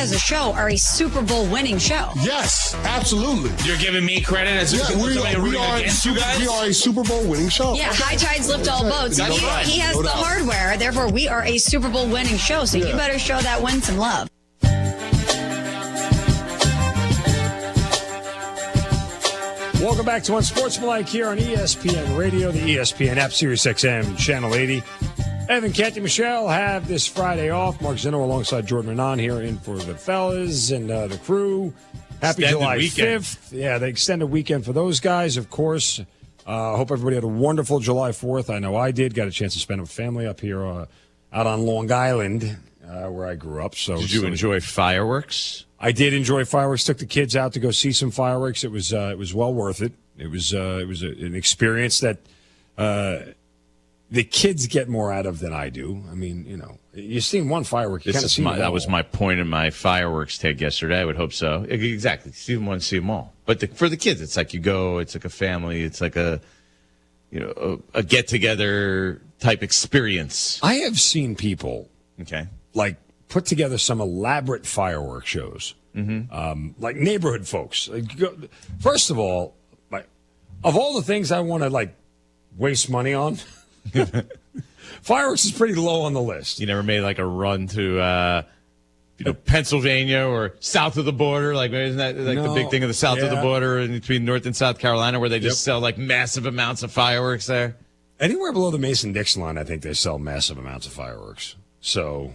as a show are a Super Bowl winning show. Yes, absolutely. You're giving me credit as we are a Super Bowl winning show. Yeah, high tides lift all boats. That's right. He has No the doubt. hardware. Therefore, we are a Super Bowl winning show. So you better show that win some love. Welcome back to Unsportsmanlike here on ESPN Radio, the ESPN app, Sirius XM, Channel 80. Evan, Kathy, Michelle have this Friday off. Mark Zinno alongside Jordan Renan here in for the fellas and the crew. Happy Extended July weekend. 5th. Yeah, the extended weekend for those guys, of course. Hope everybody had a wonderful July 4th. I know I did. Got a chance to spend it with family up here out on Long Island, where I grew up. So Did you enjoy fireworks? I did enjoy fireworks. Took the kids out to go see some fireworks. It was well worth it. It was an experience that the kids get more out of than I do. I mean, you know, you've seen one firework, you kind of see them all. That was my point in my fireworks take yesterday. I would hope so. Exactly. See them once, see them all. But for the kids, it's like you go. It's like a family. It's like a get together type experience. I have seen people Okay. like put together some elaborate fireworks shows, like neighborhood folks. First of all, of all the things I want to waste money on, fireworks is pretty low on the list. You never made like a run to Pennsylvania or south of the border? Like, isn't that like the big thing of the south of the border in between North and South Carolina, where they just sell like massive amounts of fireworks there? Anywhere below the Mason-Dixon line, I think they sell massive amounts of fireworks. So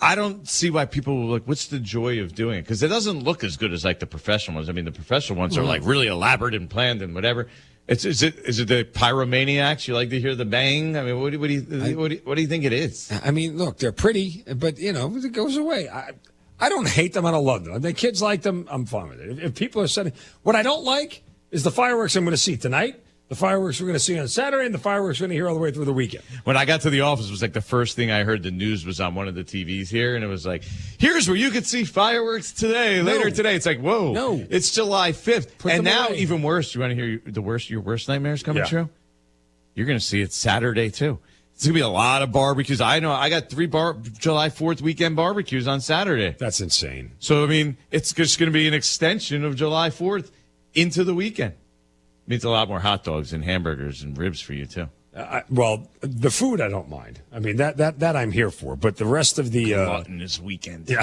I don't see why people like. What's the joy of doing it? Because it doesn't look as good as like the professional ones. I mean, the professional ones are like really elaborate and planned and whatever. Is it the pyromaniacs? You like to hear the bang? I mean, what do you think it is? I mean, look, they're pretty, but it goes away. I don't hate them. I don't love them. If the kids like them, I'm fine with it. If people are setting, what I don't like is the fireworks I'm going to see tonight, the fireworks we're going to see on Saturday, and the fireworks we're going to hear all the way through the weekend. When I got to the office, it was like the first thing I heard. The news was on one of the TVs here, and it was like, here's where you could see fireworks later today. It's like, whoa, no, it's July 5th. And now, away. even worse, you want to hear your worst nightmares coming true? You're going to see it Saturday, too. It's going to be a lot of barbecues. I know I got 3 July 4th weekend barbecues on Saturday. That's insane. So, I mean, it's just going to be an extension of July 4th into the weekend. Means a lot more hot dogs and hamburgers and ribs for you, too. Well, the food I don't mind. I mean, that I'm here for. But the rest of the gluttonous weekend. Yeah.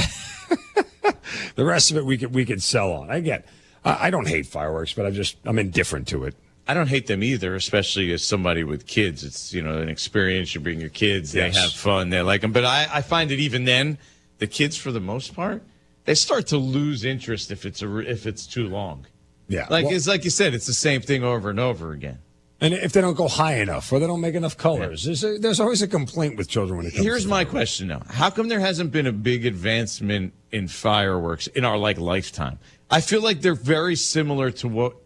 The rest of it we could sell on. I don't hate fireworks, but I'm indifferent to it. I don't hate them either, especially as somebody with kids. It's, an experience. You bring your kids. They have fun. They like them. But I find that even then, the kids, for the most part, they start to lose interest if it's too long. Yeah. It's like you said, it's the same thing over and over again. And if they don't go high enough or they don't make enough colors, there's always a complaint with children when it comes Here's to my fireworks. question, now. How come there hasn't been a big advancement in fireworks in our lifetime? I feel like they're very similar to what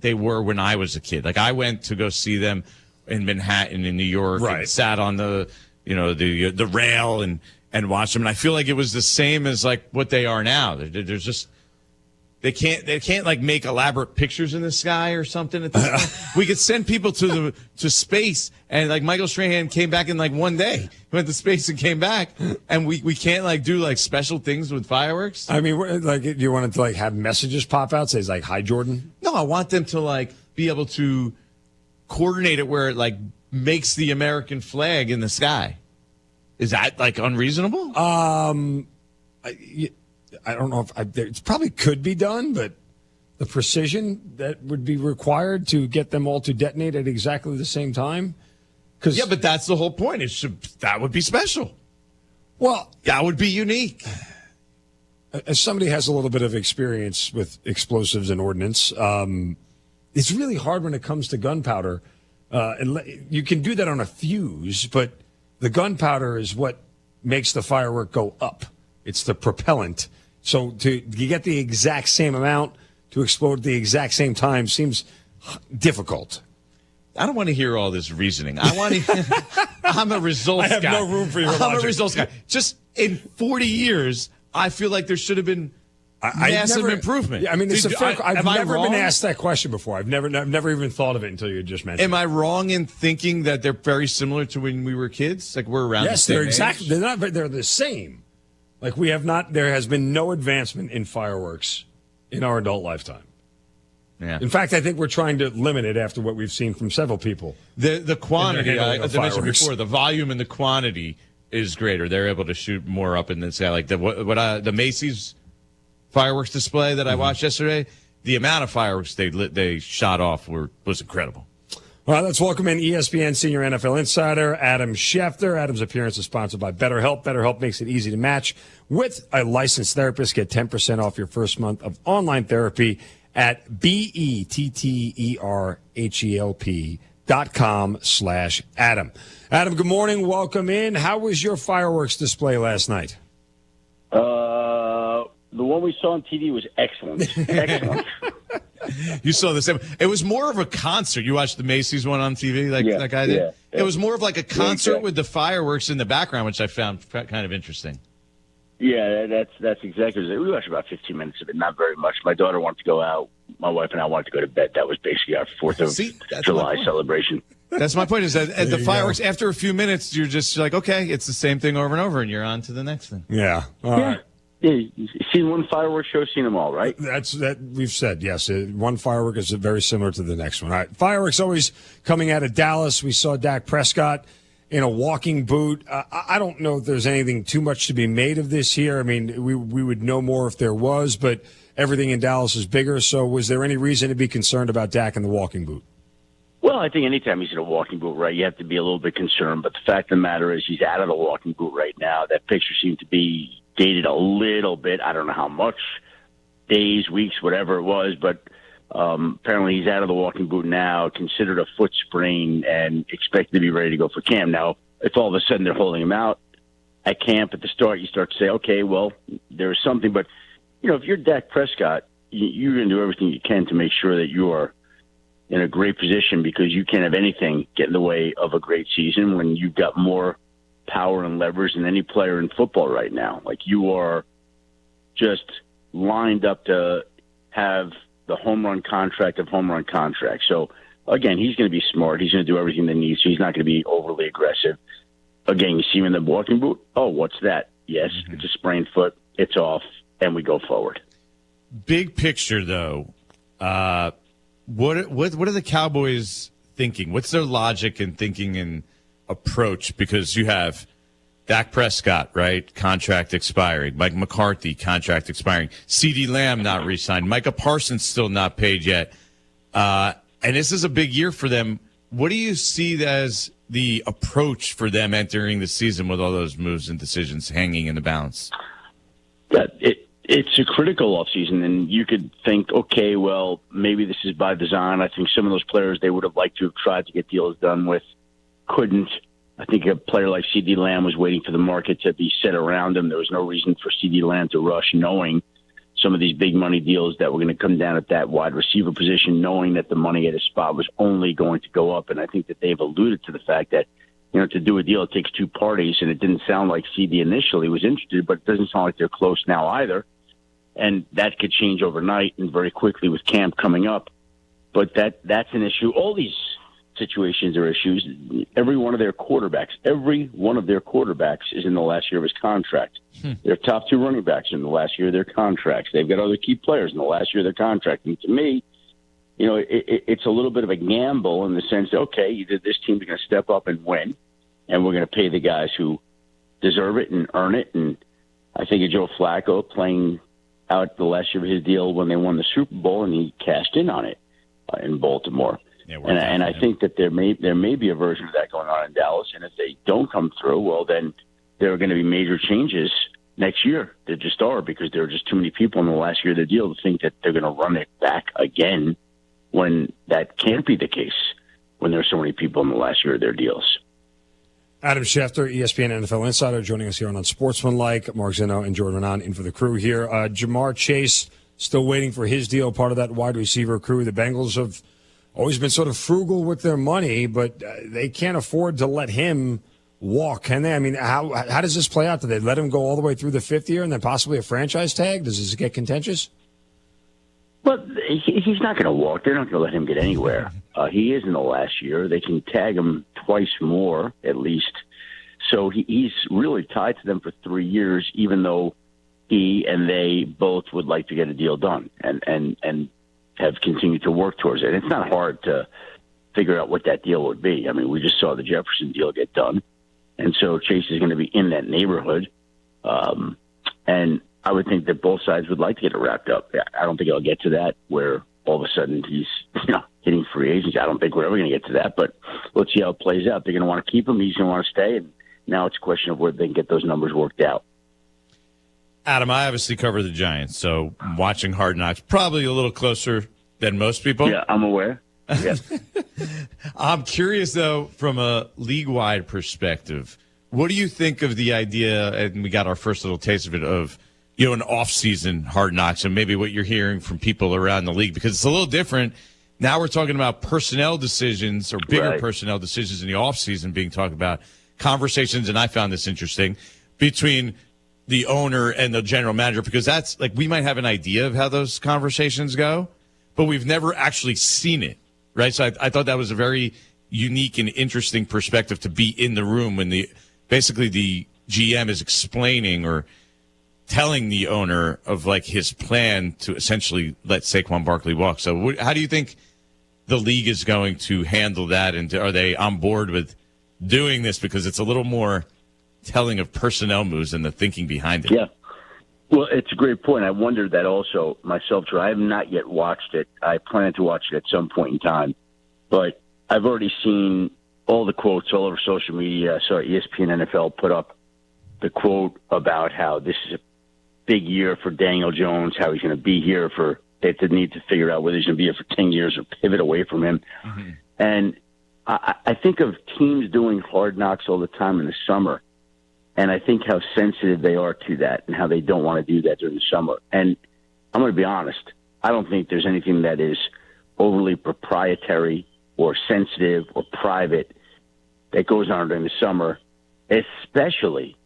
they were when I was a kid. Like, I went to go see them in Manhattan, in New York, and sat on the rail and watched them. And I feel like it was the same as like what they are now. There's just they can't like make elaborate pictures in the sky or something at this point. We could send people to space, and like Michael Strahan came back in like one day. He went to space and came back, and we can't like do like special things with fireworks. I mean, like, you wanted to like have messages pop out, says like, "Hi, Jordan." No, I want them to like be able to coordinate it where it like makes the American flag in the sky. Is that like unreasonable? I don't know if it probably could be done, but the precision that would be required to get them all to detonate at exactly the same time. Yeah, but that's the whole point. That would be special. Well, that would be unique. As somebody who has a little bit of experience with explosives and ordnance, it's really hard when it comes to gunpowder. You can do that on a fuse, but the gunpowder is what makes the firework go up. It's the propellant. So you get the exact same amount to explode at the exact same time seems difficult. I don't want to hear all this reasoning. I'm a results guy. I have no room for your logic. I'm a results guy. Just in 40 years, I feel like there should have been massive improvement. Yeah, I mean, I've never been asked that question before. I've never even thought of it until you just mentioned it. Am I wrong in thinking that they're very similar to when we were kids? Like, we're around the same age? Exactly. They're the same. Like there has been no advancement in fireworks in our adult lifetime. Yeah. In fact, I think we're trying to limit it after what we've seen from several people. The quantity, as I mentioned fireworks. before, the volume and the quantity is greater. They're able to shoot more up in the sky. Like the Macy's fireworks display that I watched yesterday, the amount of fireworks they shot off was incredible. All right, let's welcome in ESPN senior NFL insider Adam Schefter. Adam's appearance is sponsored by BetterHelp. BetterHelp makes it easy to match with a licensed therapist. Get 10% off your first month of online therapy at BETTERHELP.com/Adam. Adam, good morning. Welcome in. How was your fireworks display last night? The one we saw on TV was excellent. Excellent. You saw the same. It was more of a concert. You watched the Macy's one on TV, like that guy did? Yeah. It was more of like a concert exactly. with the fireworks in the background, which I found kind of interesting. Yeah, that's exactly it. We watched about 15 minutes of it, not very much. My daughter wanted to go out. My wife and I wanted to go to bed. That was basically our 4th of July celebration. That's my point, is that at the fireworks, go. After a few minutes, you're just like, okay, it's the same thing over and over, and you're on to the next thing. Yeah. All right. Yeah, you've seen one fireworks show, seen them all, right? That we've said, yes. One firework is very similar to the next one. All right. Fireworks always coming out of Dallas. We saw Dak Prescott in a walking boot. I don't know if there's anything too much to be made of this here. I mean, we would know more if there was, but everything in Dallas is bigger. So was there any reason to be concerned about Dak in the walking boot? Well, I think anytime he's in a walking boot, right, you have to be a little bit concerned. But the fact of the matter is he's out of the walking boot right now. That picture seemed to be dated a little bit. I don't know how much, days, weeks, whatever it was. But apparently he's out of the walking boot now, considered a foot sprain, and expected to be ready to go for camp. Now, if all of a sudden they're holding him out at camp at the start, you start to say, okay, well, there's something. But, if you're Dak Prescott, you're going to do everything you can to make sure that you are in a great position, because you can't have anything get in the way of a great season when you've got more power and leverage than any player in football right now. Like, you are just lined up to have the home run contract of home run contracts. So, again, he's going to be smart. He's going to do everything they need, so he's not going to be overly aggressive. Again, you see him in the walking boot. Oh, what's that? Yes, It's a sprained foot. It's off, and we go forward. Big picture, though, what are the Cowboys thinking? What's their logic and thinking and approach? Because you have Dak Prescott, right? Contract expiring. Mike McCarthy, contract expiring. CeeDee Lamb not re-signed. Micah Parsons still not paid yet. And this is a big year for them. What do you see as the approach for them entering the season with all those moves and decisions hanging in the balance? Yeah, it's a critical offseason, and you could think, okay, well, maybe this is by design. I think some of those players they would have liked to have tried to get deals done with couldn't. I think a player like CeeDee Lamb was waiting for the market to be set around him. There was no reason for CeeDee Lamb to rush, knowing some of these big money deals that were going to come down at that wide receiver position, knowing that the money at his spot was only going to go up. And I think that they've alluded to the fact that, to do a deal, it takes two parties, and it didn't sound like CD initially was interested, but it doesn't sound like they're close now either. And that could change overnight and very quickly with camp coming up. But that's an issue. All these situations are issues. Every one of their quarterbacks is in the last year of his contract. Their top two running backs are in the last year of their contracts. They've got other key players in the last year of their contract. And to me, it's a little bit of a gamble in the sense that, okay, this team's going to step up and win, and we're going to pay the guys who deserve it and earn it. And I think of Joe Flacco playing out the last year of his deal when they won the Super Bowl, and he cashed in on it in Baltimore. Yeah, and I think that there may be a version of that going on in Dallas. And if they don't come through, well, then there are going to be major changes next year. There just are, because there are just too many people in the last year of the deal to think that they're going to run it back again when that can't be the case when there are so many people in the last year of their deals. Adam Schefter, ESPN NFL Insider, joining us here on Unsportsmanlike. Mark Zinno and Jordan Renan in for the crew here. Jamar Chase still waiting for his deal, part of that wide receiver crew. The Bengals have always been sort of frugal with their money, but they can't afford to let him walk, can they? I mean, how does this play out? Do they let him go all the way through the fifth year and then possibly a franchise tag? Does this get contentious? Well, he's not going to walk. They're not going to let him get anywhere. He is in the last year. They can tag him twice more, at least. so he's really tied to them for 3 years, even though he and they both would like to get a deal done and have continued to work towards it. It's not hard to figure out what that deal would be. I mean, we just saw the Jefferson deal get done, and so Chase is going to be in that neighborhood. And I would think that both sides would like to get it wrapped up. I don't think it'll get to that where all of a sudden he's hitting free agency. I don't think we're ever going to get to that, but let's see how it plays out. They're going to want to keep him. He's going to want to stay, and now it's a question of whether they can get those numbers worked out. Adam, I obviously cover the Giants, so watching Hard Knocks probably a little closer than most people. Yeah, I'm aware. Yeah. I'm curious, though, from a league-wide perspective, what do you think of the idea, and we got our first little taste of it, of an off-season Hard Knocks and maybe what you're hearing from people around the league? Because it's a little different. Now we're talking about personnel decisions or bigger personnel decisions in the off-season being talked about. Conversations, and I found this interesting, between the owner and the general manager, because that's like we might have an idea of how those conversations go, but we've never actually seen it, right? So I thought that was a very unique and interesting perspective to be in the room when basically the GM is explaining or telling the owner of like his plan to essentially let Saquon Barkley walk. So how do you think the league is going to handle that? And are they on board with doing this, because it's a little more telling of personnel moves and the thinking behind it? Yeah. Well, it's a great point. I wondered that also myself, Drew. I have not yet watched it. I plan to watch it at some point in time. But I've already seen all the quotes all over social media. I saw ESPN NFL put up the quote about how this is a big year for Daniel Jones, how he's going to be here they need to figure out whether he's going to be here for 10 years or pivot away from him. Mm-hmm. And I think of teams doing Hard Knocks all the time in the summer, and I think how sensitive they are to that and how they don't want to do that during the summer. And I'm going to be honest, I don't think there's anything that is overly proprietary or sensitive or private that goes on during the summer, especially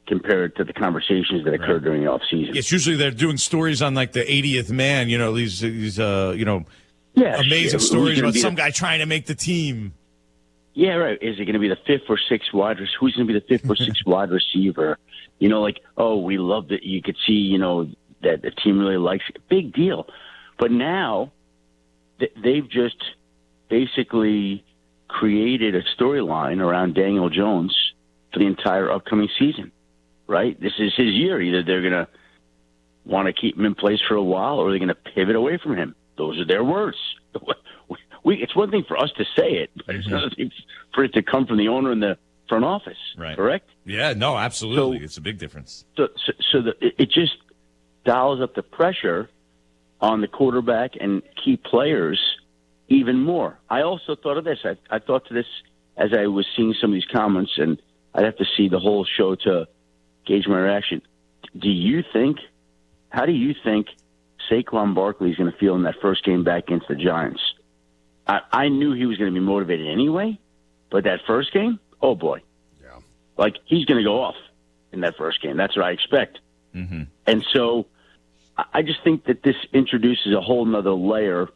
compared to the conversations that occur during the off season. It's usually they're doing stories on like the 80th man, these amazing stories about some guy trying to make the team. Yeah, right. Is it going to be the fifth or sixth wide receiver? Who's going to be the fifth or sixth wide receiver? We love that. You could see, that the team really likes it. Big deal. But now they've just basically created a storyline around Daniel Jones for the entire upcoming season, right? This is his year. Either they're going to want to keep him in place for a while or they're going to pivot away from him. Those are their words. It's one thing for us to say it, but it's another thing for it to come from the owner in the front office. Right. Correct? Yeah, no, absolutely. It's a big difference. So it just dials up the pressure on the quarterback and key players even more. I also thought of this. I thought to this as I was seeing some of these comments, and I'd have to see the whole show to gauge my reaction. How do you think Saquon Barkley is going to feel in that first game back against the Giants? I knew he was going to be motivated anyway, but that first game, oh boy. Yeah. Like, he's going to go off in that first game. That's what I expect. Mm-hmm. And so I just think that this introduces a whole nother layer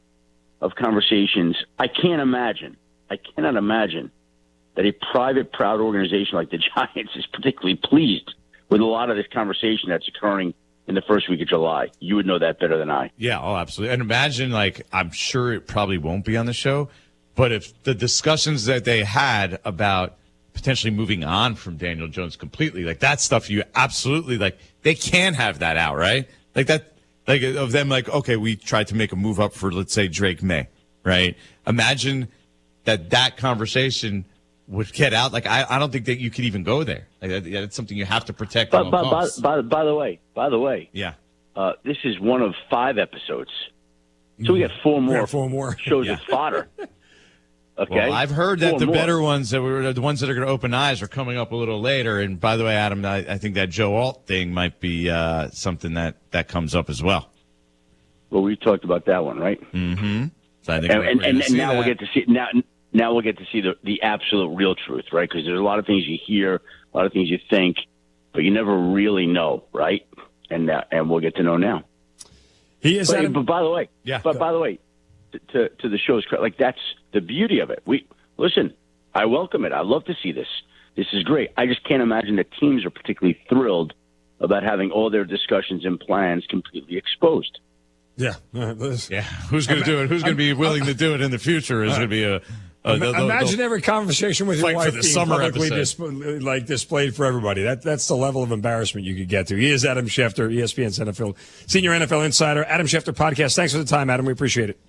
of conversations. I cannot imagine that a private, proud organization like the Giants is particularly pleased with a lot of this conversation that's occurring in the first week of July. You would know that better than I. Yeah, absolutely. And imagine, I'm sure it probably won't be on the show, but if the discussions that they had about potentially moving on from Daniel Jones completely, that stuff you absolutely, they can have that out, right? Of them, okay, we tried to make a move up for, let's say, Drake May, right? Imagine that conversation would get out. I don't think that you could even go there. That's something you have to protect. By the way, yeah, this is one of 5 episodes, so we got 4 more shows of fodder. Okay. Well, I've heard that the better ones the ones that are going to open eyes are coming up a little later. And by the way, Adam, I think that Joe Alt thing might be something that comes up as well. Well, we talked about that one, right? Mm-hmm. So I think and now we'll get to see Now we'll get to see the absolute real truth, right? Because there's a lot of things you hear, a lot of things you think, but you never really know, right? And we'll get to know now. He is. But by the way, by the way, to the show's credit, that's the beauty of it. Listen. I welcome it. I love to see this. this is great. I just can't imagine that teams are particularly thrilled about having all their discussions and plans completely exposed. Yeah. Who's going to do it? Who's going to be willing to do it in the future is going to be imagine every conversation with your wife being summer publicly displayed for everybody. That's the level of embarrassment you could get to. He is Adam Schefter, ESPN's senior NFL insider. Adam Schefter Podcast. Thanks for the time, Adam. We appreciate it.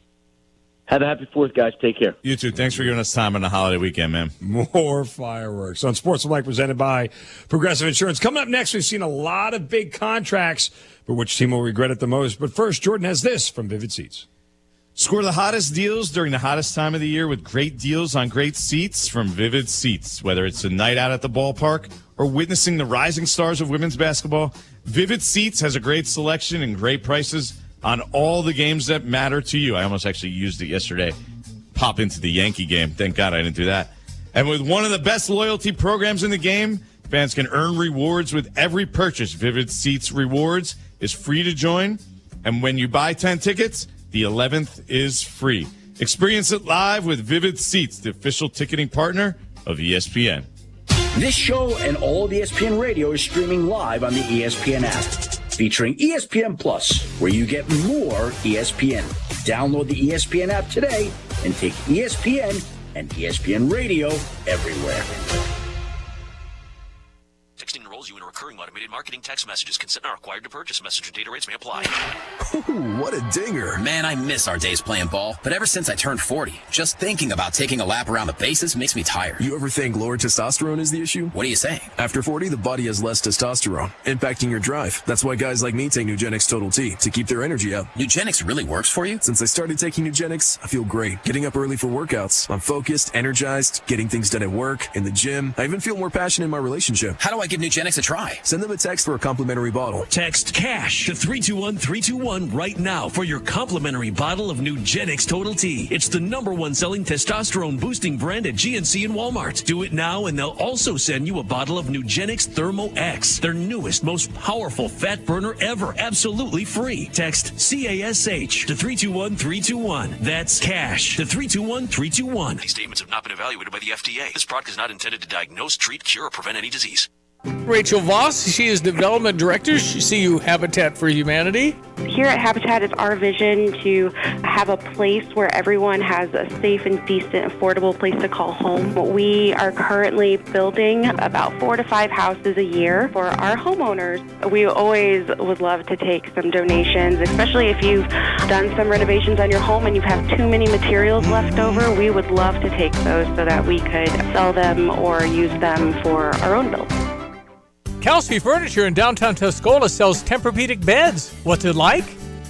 Have a happy 4th, guys. Take care. You too. Thanks for giving us time on the holiday weekend, man. More fireworks on Sports Alike, presented by Progressive Insurance. Coming up next, we've seen a lot of big contracts, but which team will regret it the most? But first, Jordan has this from Vivid Seats. Score the hottest deals during the hottest time of the year with great deals on great seats from Vivid Seats. Whether it's a night out at the ballpark or witnessing the rising stars of women's basketball, Vivid Seats has a great selection and great prices on all the games that matter to you. I almost actually used it yesterday. Pop into the Yankee game. Thank God I didn't do that. And with one of the best loyalty programs in the game, fans can earn rewards with every purchase. Vivid Seats Rewards is free to join. And when you buy 10 tickets, the 11th is free. Experience it live with Vivid Seats, the official ticketing partner of ESPN. This show and all of ESPN Radio is streaming live on the ESPN app, featuring ESPN Plus, where you get more ESPN. Download the ESPN app today and take ESPN and ESPN Radio everywhere. Texting enrolls you in recurring automated marketing text messages. Consent not required to purchase. Message and data rates may apply. Ooh, what a dinger. Man, I miss our days playing ball. But ever since I turned 40, just thinking about taking a lap around the bases makes me tired. You ever think lower testosterone is the issue? What are you saying? After 40, the body has less testosterone, impacting your drive. That's why guys like me take Nugenix Total T to keep their energy up. Nugenix really works for you? Since I started taking Nugenix, I feel great. Getting up early for workouts. I'm focused, energized, getting things done at work, in the gym. I even feel more passionate in my relationship. How do I give Nugenix a try? Send them a text for a complimentary bottle. Text CASH to 321-321 right now for your complimentary bottle of Nugenix Total T. It's the #1 selling testosterone boosting brand at GNC and Walmart. Do it now and they'll also send you a bottle of Nugenix Thermo X, their newest, most powerful fat burner ever, absolutely free. Text CASH to 321-321. That's CASH to 321-321. These statements have not been evaluated by the FDA. This product is not intended to diagnose, treat, cure, or prevent any disease. Rachel Voss, she is Development Director, CU Habitat for Humanity. Here at Habitat, it's our vision to have a place where everyone has a safe and decent, affordable place to call home. We are currently building about 4 to 5 houses a year for our homeowners. We always would love to take some donations, especially if you've done some renovations on your home and you have too many materials left over. We would love to take those so that we could sell them or use them for our own builds. Kelsey Furniture in downtown Tuscola sells Tempur-Pedic beds. What's it like?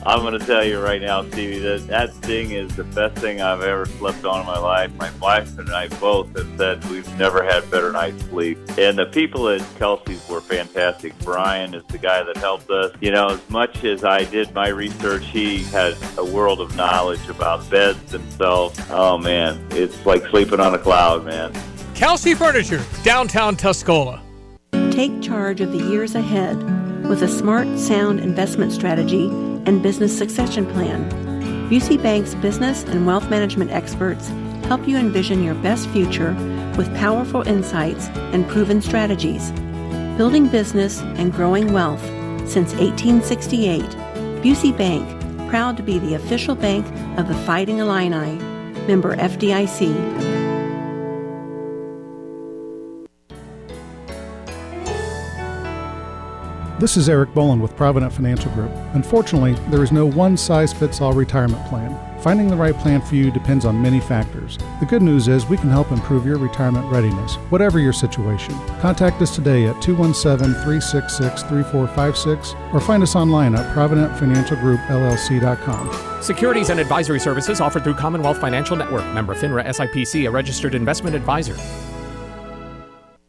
I'm going to tell you right now, Stevie, that thing is the best thing I've ever slept on in my life. My wife and I both have said we've never had better night's sleep. And the people at Kelsey's were fantastic. Brian is the guy that helped us. You know, as much as I did my research, he has a world of knowledge about beds themselves. Oh, man, it's like sleeping on a cloud, man. Kelsey Furniture, downtown Tuscola. Take charge of the years ahead with a smart, sound investment strategy and business succession plan. Busey Bank's business and wealth management experts help you envision your best future with powerful insights and proven strategies. Building business and growing wealth since 1868, Busey Bank, proud to be the official bank of the Fighting Illini. Member FDIC. This is Eric Boland with Provident Financial Group. Unfortunately, there is no one-size-fits-all retirement plan. Finding the right plan for you depends on many factors. The good news is we can help improve your retirement readiness, whatever your situation. Contact us today at 217-366-3456 or find us online at providentfinancialgroupllc.com. Securities and advisory services offered through Commonwealth Financial Network. Member FINRA SIPC, a registered investment advisor.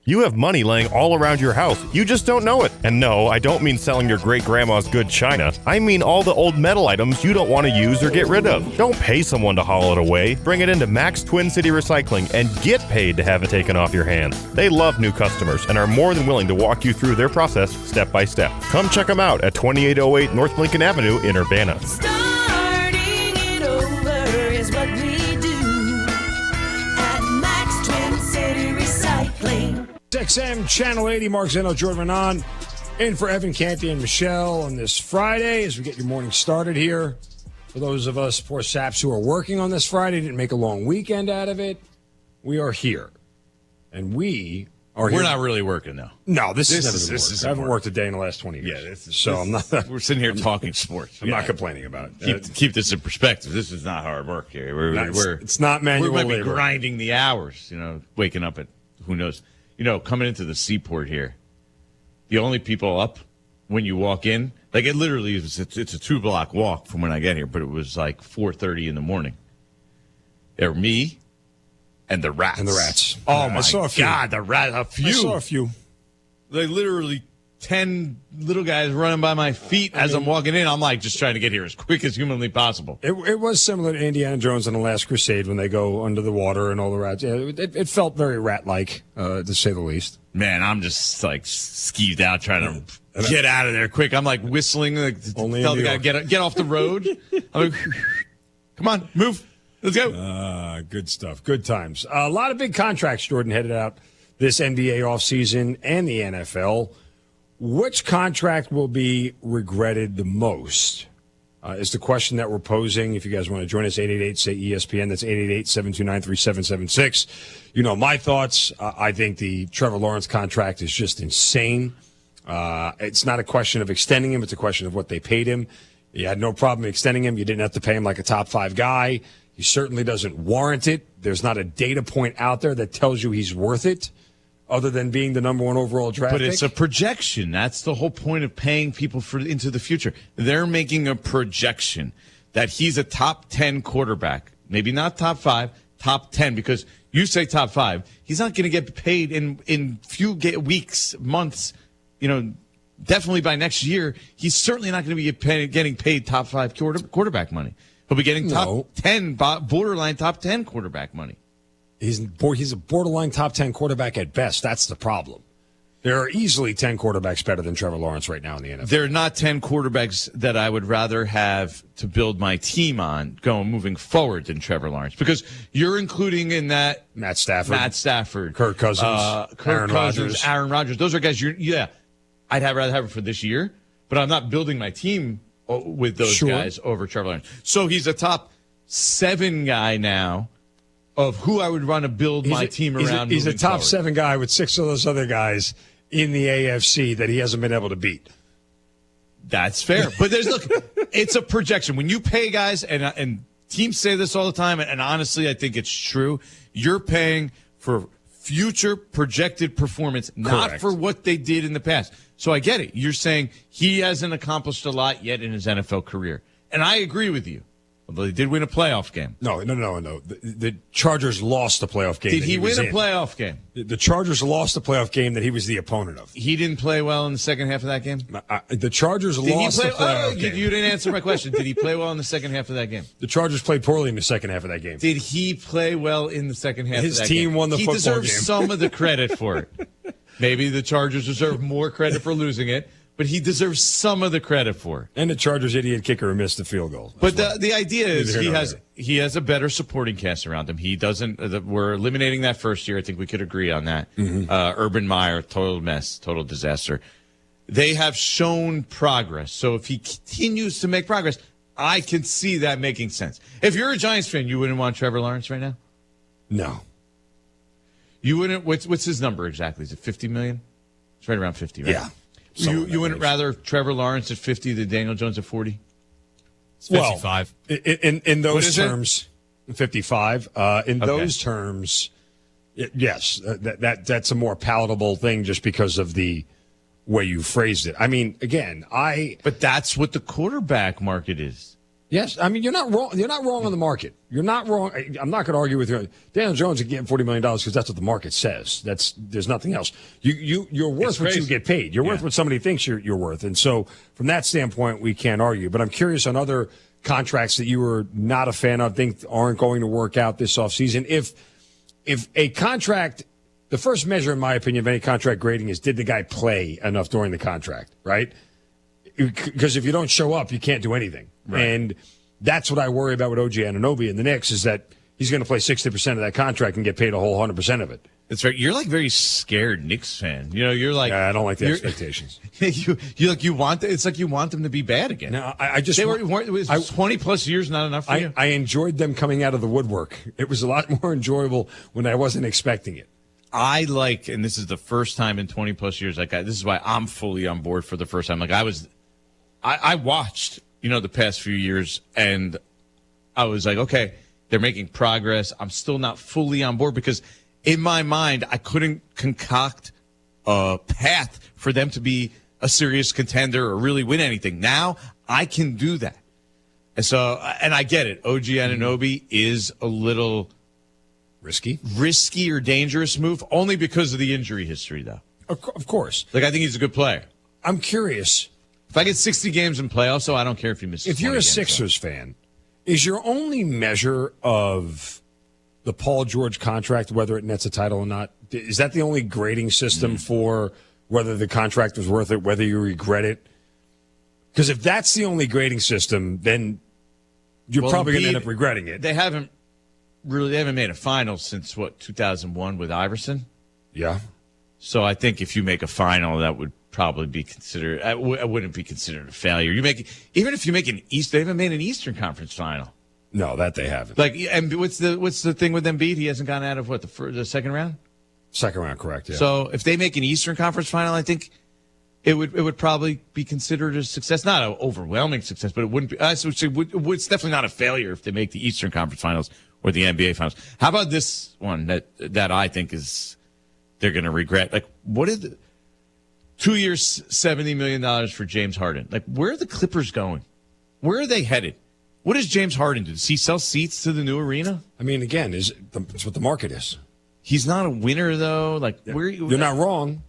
You have money laying all around your house. You just don't know it. And no, I don't mean selling your great-grandma's good china. I mean all the old metal items you don't want to use or get rid of. Don't pay someone to haul it away. Bring it into Max Twin City Recycling and get paid to have it taken off your hands. They love new customers and are more than willing to walk you through their process step by step. Come check them out at 2808 North Lincoln Avenue in Urbana. Starting it over is what we do at Max Twin City Recycling. XM Channel 80, Mark Zeno, Jordan on, in for Evan Canty and Michelle on this Friday as we get your morning started here. For those of us poor saps who are working on this Friday, didn't make a long weekend out of it, we are here. And we are here. We're not really working, though. No, this is I haven't worked a day in the last 20 years. Yeah, I'm not. We're sitting here talking sports. I'm not complaining about it. Keep this in perspective. This is not hard work here. It's not manual we might labor. be grinding the hours, waking up at who knows. Coming into the seaport here, the only people up when you walk in, like it literally is, it's a 2-block walk from when I get here, but it was like 4:30 in the morning. They're me and the rats. Oh, my God, the rats, a few. I saw a few. They literally 10 little guys running by my feet as I'm walking in. I'm like just trying to get here as quick as humanly possible. It was similar to Indiana Jones and the Last Crusade when they go under the water and all the rats. Yeah, it felt very rat-like, to say the least. Man, I'm just like skeeved out trying to get out of there quick. I'm like whistling, tell the guy get off the road. I'm like, come on, move. Let's go. Good stuff. Good times. A lot of big contracts, Jordan, headed out this NBA offseason and the NFL. Which contract will be regretted the most is the question that we're posing. If you guys want to join us, 888-SAY-ESPN. That's 888-729-3776. You know my thoughts. I think the Trevor Lawrence contract is just insane. It's not a question of extending him. It's a question of what they paid him. You had no problem extending him. You didn't have to pay him like a top 5 guy. He certainly doesn't warrant it. There's not a data point out there that tells you he's worth it, other than being the number 1 overall draft But pick. it's a projection. That's the whole point of paying people into the future. They're making a projection that he's a top 10 quarterback. Maybe not top 5, top 10, because you say top 5. He's not going to get paid in few weeks, months, definitely by next year. He's certainly not going to be getting paid top 5 quarterback money. He'll be getting top 10, borderline top 10 quarterback money. He's a borderline top 10 quarterback at best. That's the problem. There are easily 10 quarterbacks better than Trevor Lawrence right now in the NFL. There are not 10 quarterbacks that I would rather have to build my team on moving forward than Trevor Lawrence, because you're including in that Matt Stafford, Kirk Cousins, Aaron Rodgers. Aaron Rodgers. Those are guys. I'd rather have it for this year, but I'm not building my team with those guys over Trevor Lawrence. So he's a top 7 guy now of who I would want to build my team around. He's a top forward. 7 guy with 6 of those other guys in the AFC that he hasn't been able to beat. That's fair. But it's a projection. When you pay guys, and teams say this all the time, and honestly, I think it's true, you're paying for future projected performance, not for what they did in the past. So I get it. You're saying he hasn't accomplished a lot yet in his NFL career. And I agree with you. Although they did win a playoff game. No. The Chargers lost the playoff game. Did he win a playoff game? The Chargers lost the playoff game that he was the opponent of. He didn't play well in the second half of that game? The Chargers lost the playoff game. You didn't answer my question. Did he play well in the second half of that game? The Chargers played poorly in the second half of that game. Did he play well in the second half of that game? His team won the football game. He deserves some of the credit for it. Maybe the Chargers deserve more credit for losing it, but he deserves some of the credit for it. And the Chargers' idiot kicker missed the field goal. But the idea is he has a better supporting cast around him. He doesn't. We're eliminating that first year. I think we could agree on that. Mm-hmm. Urban Meyer, total mess, total disaster. They have shown progress. So if he continues to make progress, I can see that making sense. If you're a Giants fan, you wouldn't want Trevor Lawrence right now? No. You wouldn't. What's his number exactly? Is it 50 million? It's right around 50, right? Yeah. You wouldn't rather Trevor Lawrence at 50 than Daniel Jones at 40? It's 55. Well, in those terms, 55. Those terms, yes, that's a more palatable thing just because of the way you phrased it. I mean, again, But that's what the quarterback market is. Yes, I mean, you're not wrong. You're not wrong on the market. You're not wrong. I'm not going to argue with you. Daniel Jones is getting $40 million because that's what the market says. There's nothing else. You're worth what you get paid. You're worth what somebody thinks you're worth. And so from that standpoint, we can't argue. But I'm curious on other contracts that you were not a fan of, think aren't going to work out this offseason. If a contract, the first measure, in my opinion, of any contract grading is did the guy play enough during the contract, right? Because if you don't show up, you can't do anything. Right. And that's what I worry about with OG Anunoby and the Knicks is that he's going to play 60% of that contract and get paid a whole 100% of it. That's right. You're like very scared Knicks fan. You know, you're like I don't like the expectations. you want it's like you want them to be bad again. No, I just it was 20 plus years not enough for you. I enjoyed them coming out of the woodwork. It was a lot more enjoyable when I wasn't expecting it. I like, and this is the first time in 20 plus years. Like, this is why I'm fully on board for the first time. Like, I watched, the past few years, and I was like, okay, they're making progress. I'm still not fully on board because in my mind, I couldn't concoct a path for them to be a serious contender or really win anything. Now I can do that. And so, and I get it. OG Anunoby is a little risky or dangerous move, only because of the injury history, though. Of course. Like, I think he's a good player. I'm curious. If I get 60 games in playoffs, so I don't care if you miss. If you're a Sixers fan, is your only measure of the Paul George contract whether it nets a title or not? Is that the only grading system for whether the contract was worth it, whether you regret it? Because if that's the only grading system, then you're probably going to end up regretting it. They haven't made a final since 2001 with Iverson. Yeah. So I think if you make a final, that would probably be considered. I wouldn't be considered a failure. Even if you make an East, they haven't made an Eastern Conference final. No, that they haven't. Like, and what's the thing with Embiid? He hasn't gone out of the second round. Second round, correct. Yeah. So if they make an Eastern Conference final, I think it would probably be considered a success. Not an overwhelming success, but it wouldn't be. It's definitely not a failure if they make the Eastern Conference finals or the NBA finals. How about this one that I think is they're going to regret? Like, what did 2 years, $70 million for James Harden? Like, where are the Clippers going? Where are they headed? What does James Harden do? Does he sell seats to the new arena? I mean, again, it's what the market is. He's not a winner, though. Like, you're not wrong.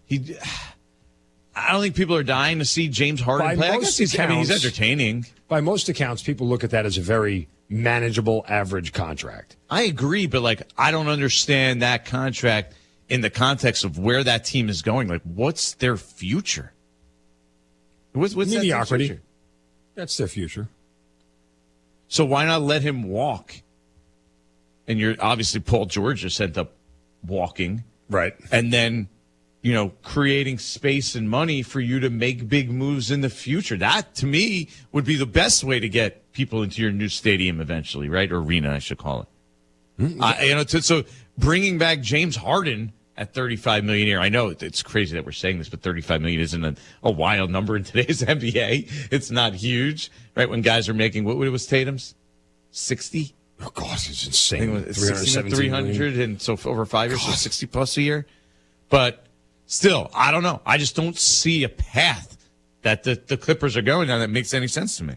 I don't think people are dying to see James Harden play. He's entertaining. By most accounts, people look at that as a very manageable, average contract. I agree, but I don't understand that contract in the context of where that team is going. Like, what's their future? What's mediocrity? That future? That's their future. So why not let him walk? And you're obviously Paul George just ended up walking, right? And then, creating space and money for you to make big moves in the future. That, to me, would be the best way to get people into your new stadium eventually, right? Or arena, I should call it. So bringing back James Harden at $35 million a year. I know it's crazy that we're saying this, but $35 million isn't a wild number in today's NBA. It's not huge, right? When guys are making, what was Tatum's? 60? Oh, God, it's insane. 300, and so over 5 years, so 60 plus a year. But still, I don't know. I just don't see a path that the Clippers are going down that makes any sense to me.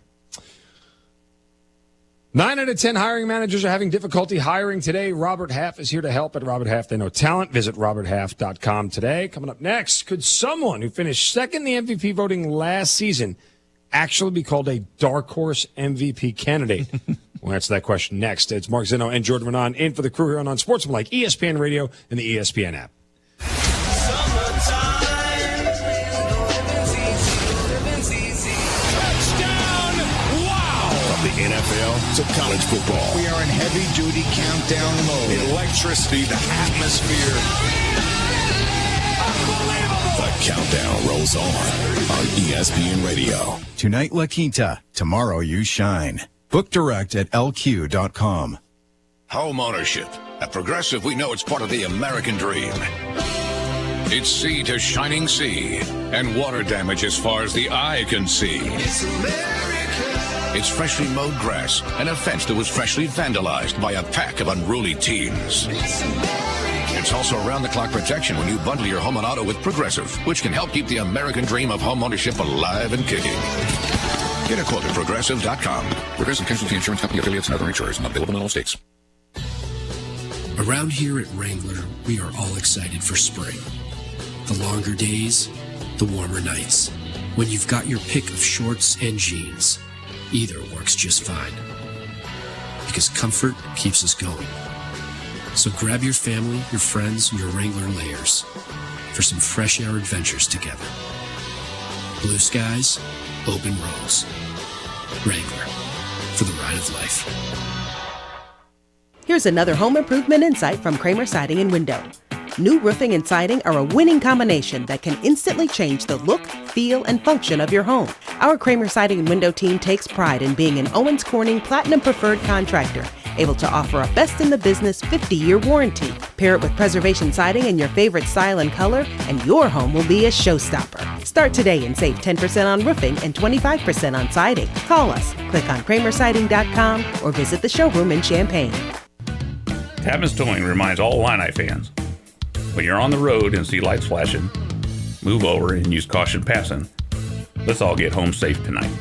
9 out of 10 hiring managers are having difficulty hiring today. Robert Half is here to help. At Robert Half, they know talent. Visit roberthalf.com today. Coming up next, could someone who finished second in the MVP voting last season actually be called a dark horse MVP candidate? We'll answer that question next. It's Mark Zinno and Jordan Renan in for the crew here on Sportsmanlike, ESPN Radio, and the ESPN app. The NFL to college football. We are in heavy-duty countdown mode. Electricity, the atmosphere. The countdown rolls on ESPN Radio. Tonight, La Quinta. Tomorrow, you shine. Book direct at lq.com. Home ownership. At Progressive, we know it's part of the American dream. It's sea to shining sea and water damage as far as the eye can see. It's America. It's freshly mowed grass and a fence that was freshly vandalized by a pack of unruly teens. It's also around-the-clock protection when you bundle your home and auto with Progressive, which can help keep the American dream of home ownership alive and kicking. Get a quote at Progressive.com. Progressive Casualty Insurance Company affiliates and other insurers not available in all states. Around here at Wrangler, we are all excited for spring. The longer days, the warmer nights. When you've got your pick of shorts and jeans, either works just fine. Because comfort keeps us going. So grab your family, your friends, and your Wrangler layers for some fresh air adventures together. Blue skies, open roads. Wrangler, for the ride of life. Here's another home improvement insight from Kramer Siding and Window. New roofing and siding are a winning combination that can instantly change the look, feel, and function of your home. Our Kramer Siding and Window team takes pride in being an Owens Corning Platinum Preferred contractor, able to offer a best-in-the-business 50-year warranty. Pair it with preservation siding in your favorite style and color, and your home will be a showstopper. Start today and save 10% on roofing and 25% on siding. Call us, click on kramersiding.com, or visit the showroom in Champaign. Tapman's Towing reminds all Illini fans, when you're on the road and see lights flashing, move over and use caution passing. Let's all get home safe tonight.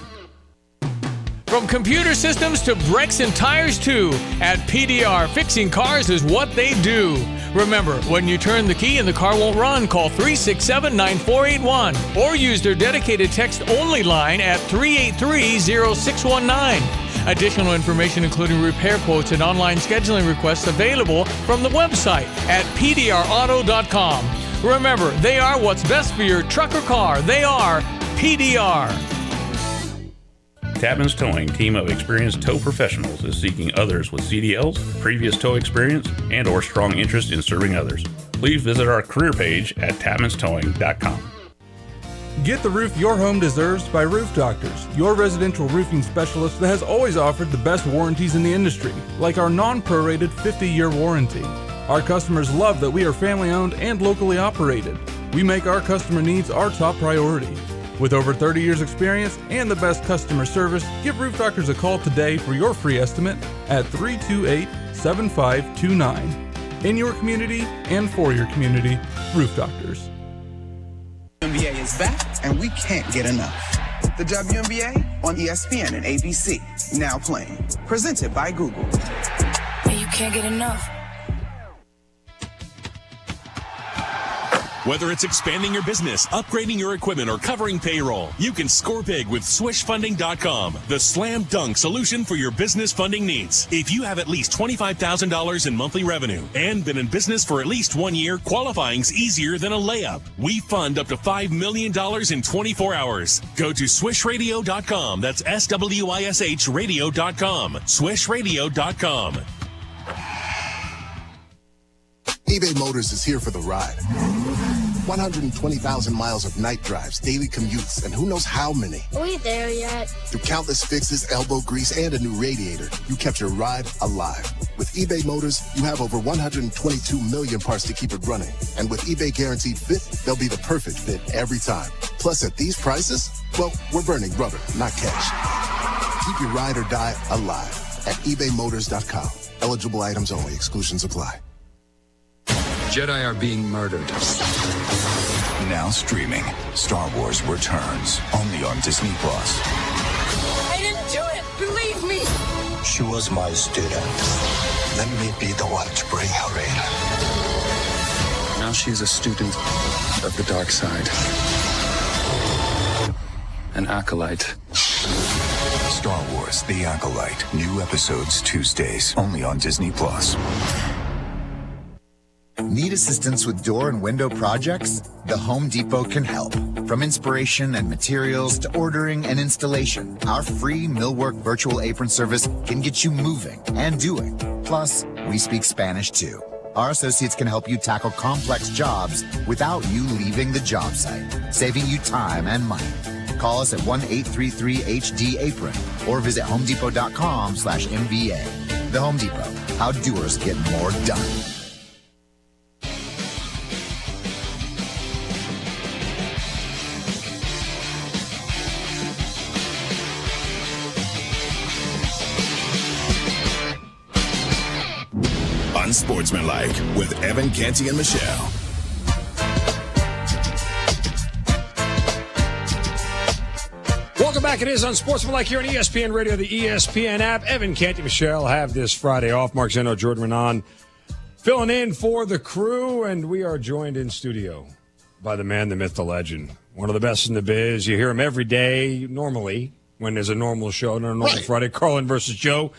From computer systems to brakes and tires too, at PDR, fixing cars is what they do. Remember, when you turn the key and the car won't run, call 367-9481 or use their dedicated text-only line at 383-0619. Additional information including repair quotes and online scheduling requests available from the website at pdrauto.com. Remember, they are what's best for your truck or car. They are PDR. Tapman's Towing, team of experienced tow professionals, is seeking others with CDLs, previous tow experience, and or strong interest in serving others. Please visit our career page at tapmanstowing.com. Get the roof your home deserves by Roof Doctors, your residential roofing specialist that has always offered the best warranties in the industry, like our non-prorated 50-year warranty. Our customers love that we are family-owned and locally operated. We make our customer needs our top priority. With over 30 years experience and the best customer service, give Roof Doctors a call today for your free estimate at 328-7529. In your community and for your community, Roof Doctors. WNBA is back, and we can't get enough. The WNBA on ESPN and ABC, now playing. Presented by Google. And you can't get enough. Whether it's expanding your business, upgrading your equipment, or covering payroll, you can score big with SwishFunding.com, the slam dunk solution for your business funding needs. If you have at least $25,000 in monthly revenue and been in business for at least 1 year, qualifying's easier than a layup. We fund up to $5 million in 24 hours. Go to SwishRadio.com. That's SWISH Radio.com. SwishRadio.com. eBay Motors is here for the ride. 120,000 miles of night drives, daily commutes, and who knows how many. Are we there yet? Through countless fixes, elbow grease, and a new radiator, you kept your ride alive. With eBay Motors, you have over 122 million parts to keep it running. And with eBay Guaranteed Fit, they'll be the perfect fit every time. Plus, at these prices, well, we're burning rubber, not cash. Keep your ride or die alive at ebaymotors.com. Eligible items only. Exclusions apply. Jedi are being murdered. Now streaming, Star Wars Returns, only on Disney+. I didn't do it. Believe me. She was my student. Let me be the one to bring her in. Now she's a student of the dark side. An acolyte. Star Wars The Acolyte. New episodes Tuesdays, only on Disney+. Need assistance with door and window projects? The Home Depot can help. From inspiration and materials to ordering and installation, our free Millwork virtual apron service can get you moving and doing. Plus, we speak Spanish too. Our associates can help you tackle complex jobs without you leaving the job site, saving you time and money. Call us at 1-833-HD-APRON or visit homedepot.com/MVA. The Home Depot, how doers get more done. Unsportsmanlike with Evan Canty and Michelle. Welcome back. It is Unsportsmanlike here on ESPN Radio, the ESPN app. Evan Canty, Michelle have this Friday off. Mark Zeno, Jordan Renan filling in for the crew, and we are joined in studio by the man, the myth, the legend. One of the best in the biz. You hear him every day, normally, when there's a normal show on a normal Friday. Carlin versus Joe.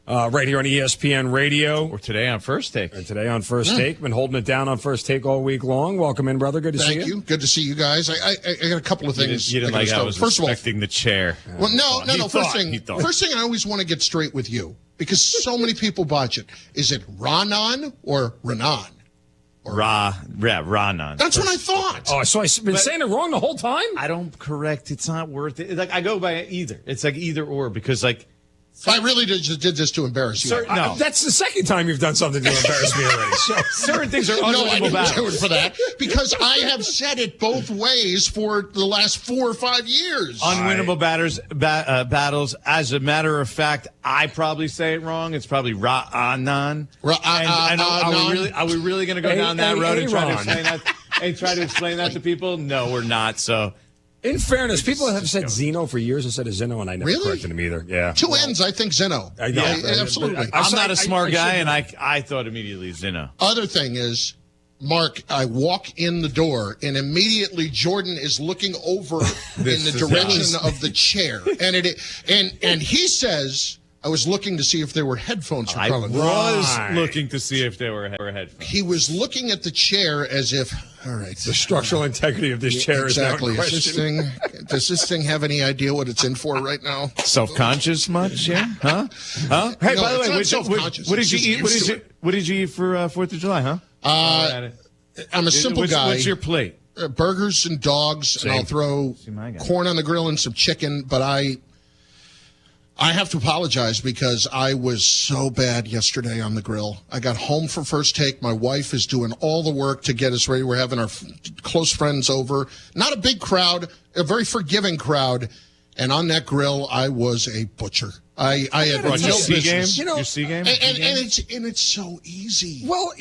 Right here on ESPN Radio. Or today on First Take. Today on First Take. Been holding it down on First Take all week long. Welcome in, brother. Good to see you. Thank you. Good to see you guys. I got a couple of things. You didn't like how I was respecting the chair. Well, no. First thing, I always want to get straight with you because so many people botch it. Is it Ranan or Renan? Ranan. That's what I thought. Oh, so I've been saying it wrong the whole time? I don't correct. It's not worth it. Like I go by either. It's like either or because like. I really just did this to embarrass you. No. That's the second time you've done something to embarrass me already. So certain things are no, I unwinnable didn't battles. do it for that because I have said it both ways for the last 4 or 5 years. Unwinnable battles. As a matter of fact, I probably say it wrong. It's probably Ra'anan. Are we really going to go down that road and try to explain that? And try to explain that to people? No, we're not. So. In fairness, people have said Zeno for years instead of Zeno, and I never corrected them either. Yeah, Two ends, I think Zeno. Absolutely. I'm not a smart guy, and I thought immediately Zeno. Other thing is, Mark, I walk in the door, and immediately Jordan is looking over in the direction of the chair, and he says, "I was looking to see if there were headphones for Colin." I was looking to see if there were headphones. He was looking at the chair as if, all right. The structural integrity of this chair is now in question. Does this thing have any idea what it's in for right now? Self-conscious much? Yeah? Huh? Hey, No, by the it's way, not self-conscious. what did It's you just eat? used to it. What did you eat for 4th of July? Huh? I'm a simple guy. What's your plate? Burgers and dogs, and I'll throw corn on the grill and some chicken. But I have to apologize because I was so bad yesterday on the grill. I got home for first take. My wife is doing all the work to get us ready. We're having our close friends over. Not a big crowd, a very forgiving crowd. And on that grill, I was a butcher. I had no business. Your C game? And it's so easy. Well,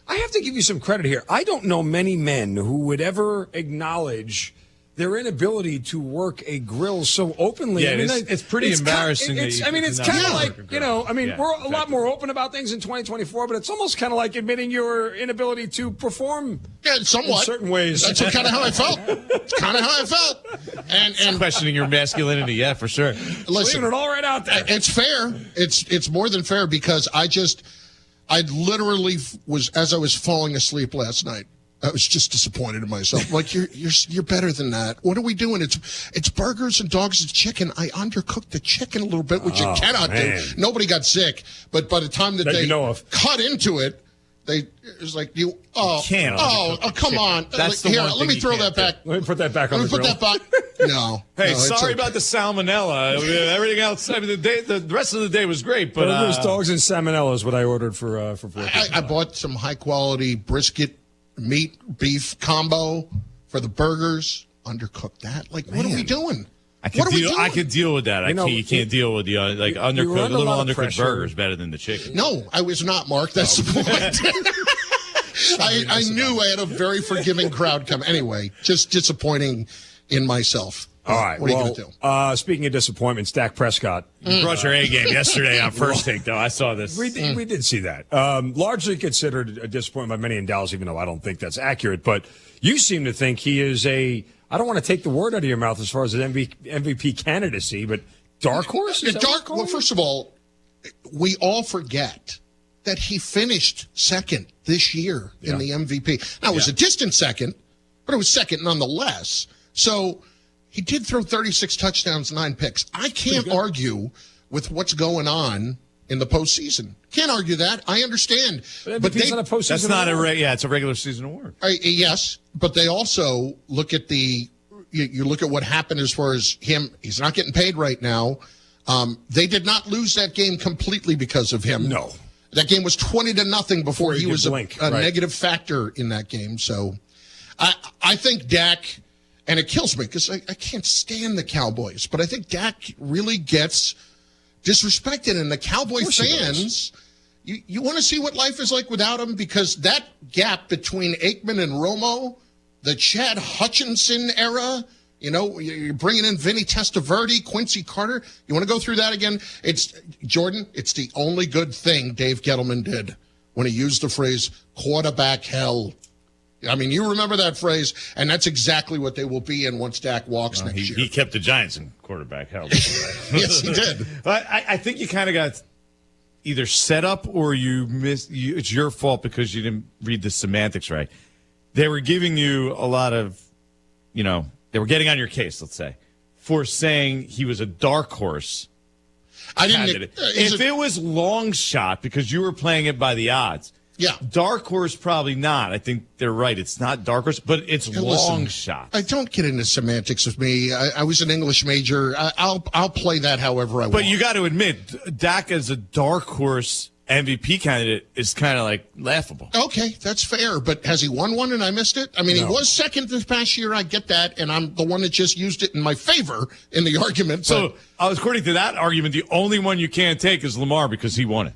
I have to give you some credit here. I don't know many men who would ever acknowledge their inability to work a grill so openly. Yeah, it's pretty embarrassing. It's kind of like, we're a lot more open about things in 2024, but it's almost kind of like admitting your inability to perform somewhat. In certain ways. That's kind of how I felt. It's kind of how I felt. And questioning your masculinity, yeah, for sure. Listen, leaving it all right out there. It's fair. It's more than fair because I literally was, as I was falling asleep last night, I was just disappointed in myself. Like you're better than that. What are we doing? It's burgers and dogs and chicken. I undercooked the chicken a little bit, which you cannot do. Nobody got sick, but by the time that they cut into it, it was like come on. That's here. Let me throw that back. Let me put that back on the grill. Let me put that back. No. Hey, no, sorry about the salmonella. Everything else. I mean, the rest of the day was great, but burgers, dogs, and salmonella is what I ordered for 4th. I bought some high quality brisket. Meat, beef combo for the burgers. Undercooked that. Like, what are we doing? I could deal with that. You can't deal with the undercooked, little undercooked burgers better than the chicken. No, I was not, Mark. That's the point. I knew I had a very forgiving crowd come. Anyway, just disappointing in myself. All right. What are you going to do? Speaking of disappointments, Dak Prescott. You brought your A game yesterday on first take, though. I saw this. We did see that. Largely considered a disappointment by many in Dallas, even though I don't think that's accurate. But you seem to think he is I don't want to take the word out of your mouth as far as an MVP candidacy, but dark horse? Well, first of all, we all forget that he finished second this year in the MVP. Now, it was a distant second, but it was second nonetheless. So he did throw 36 touchdowns, 9 picks. I can't argue with what's going on in the postseason. Can't argue that. I understand. But that's not a postseason. That's not it's a regular season award. Yes, but they also look at you look at what happened as far as him. He's not getting paid right now. They did not lose that game completely because of him. No. That game was 20-0 before he was a negative factor in that game. So I think Dak... And it kills me because I can't stand the Cowboys. But I think Dak really gets disrespected. And the Cowboy fans, you want to see what life is like without him? Because that gap between Aikman and Romo, the Chad Hutchinson era, you're bringing in Vinny Testaverde, Quincy Carter. You want to go through that again? It's the only good thing Dave Gettleman did when he used the phrase quarterback hell. I mean, you remember that phrase, and that's exactly what they will be in once Dak walks next year. He kept the Giants in quarterback hell. Yes, he did. But I think you kind of got either set up or you missed. It's your fault because you didn't read the semantics right. They were giving you a lot of, they were getting on your case, let's say, for saying he was a dark horse. I didn't. If it was long shot because you were playing it by the odds, Yeah. Dark horse, probably not. I think they're right. It's not dark horse, but it's long shot. I don't get into semantics with me. I was an English major. I'll play that however I want. But you got to admit, Dak as a dark horse MVP candidate is kind of like laughable. Okay, that's fair. But has he won one and I missed it? I mean, No. he was second this past year. I get that. And I'm the one that just used it in my favor in the argument. So, according to that argument, the only one you can't take is Lamar because he won it.